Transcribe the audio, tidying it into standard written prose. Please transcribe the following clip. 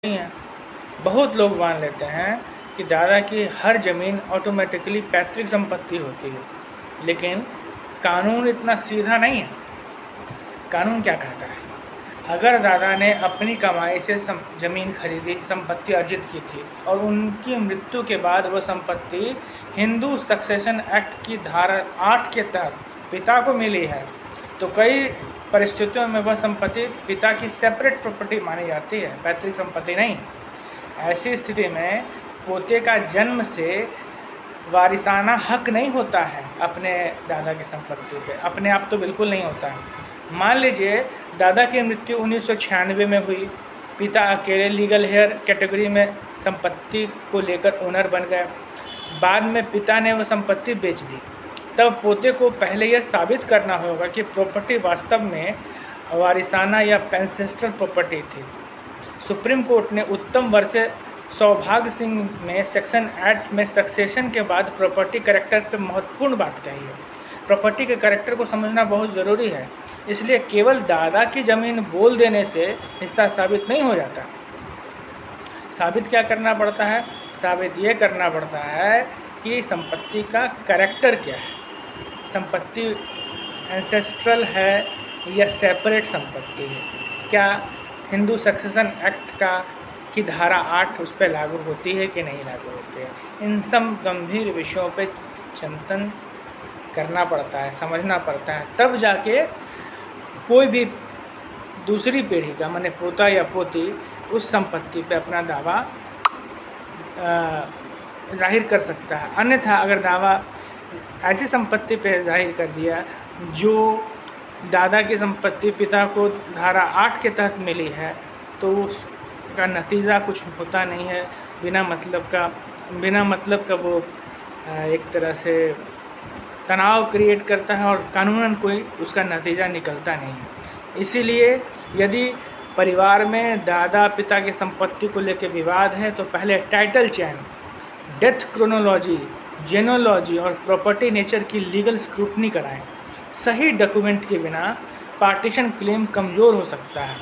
नहीं है। बहुत लोग मान लेते हैं कि दादा की हर ज़मीन ऑटोमेटिकली पैतृक संपत्ति होती है, लेकिन कानून इतना सीधा नहीं है। कानून क्या कहता है? अगर दादा ने अपनी कमाई से ज़मीन खरीदी, संपत्ति अर्जित की थी और उनकी मृत्यु के बाद वह संपत्ति हिंदू सक्सेशन एक्ट की धारा 8 के तहत पिता को मिली है, तो कई परिस्थितियों में वह संपत्ति पिता की सेपरेट प्रॉपर्टी मानी जाती है, पैतृक संपत्ति नहीं। ऐसी स्थिति में पोते का जन्म से वारिसाना हक नहीं होता है अपने दादा की संपत्ति पे, अपने आप तो बिल्कुल नहीं होता है। मान लीजिए दादा की मृत्यु 1996 में हुई, पिता अकेले लीगल हेयर कैटेगरी में संपत्ति को लेकर ओनर बन गए। बाद में पिता ने वह संपत्ति बेच दी, तब पोते को पहले यह साबित करना होगा कि प्रॉपर्टी वास्तव में वारिसाना या एंसेस्ट्रल प्रॉपर्टी थी। सुप्रीम कोर्ट ने उत्तम वर्ष सौभाग्य सिंह में सेक्शन 8 में सक्सेशन के बाद प्रॉपर्टी कैरेक्टर पर महत्वपूर्ण बात कही है। प्रॉपर्टी के कैरेक्टर को समझना बहुत ज़रूरी है, इसलिए केवल दादा की ज़मीन बोल देने से हिस्सा साबित नहीं हो जाता। साबित क्या करना पड़ता है? साबित ये करना पड़ता है कि संपत्ति का कैरेक्टर क्या है, संपत्ति एंसेस्ट्रल है या सेपरेट संपत्ति है, क्या हिंदू सक्सेशन एक्ट की धारा 8 उस पर लागू होती है कि नहीं लागू होती है। इन सब गंभीर विषयों पे चिंतन करना पड़ता है, समझना पड़ता है, तब जाके कोई भी दूसरी पीढ़ी का माने पोता या पोती उस संपत्ति पे अपना दावा जाहिर कर सकता है। अन्यथा अगर दावा ऐसी संपत्ति पे जाहिर कर दिया जो दादा की संपत्ति पिता को धारा 8 के तहत मिली है, तो उसका नतीजा कुछ होता नहीं है। बिना मतलब का वो एक तरह से तनाव क्रिएट करता है और कानूनन कोई उसका नतीजा निकलता नहीं है। इसीलिए यदि परिवार में दादा पिता की संपत्ति को लेकर विवाद है, तो पहले टाइटल चेन, डेथ क्रोनोलॉजी, जेनोलॉजी और प्रॉपर्टी नेचर की लीगल स्क्रूटनी कराएं। सही डॉक्यूमेंट के बिना पार्टीशन क्लेम कमज़ोर हो सकता है।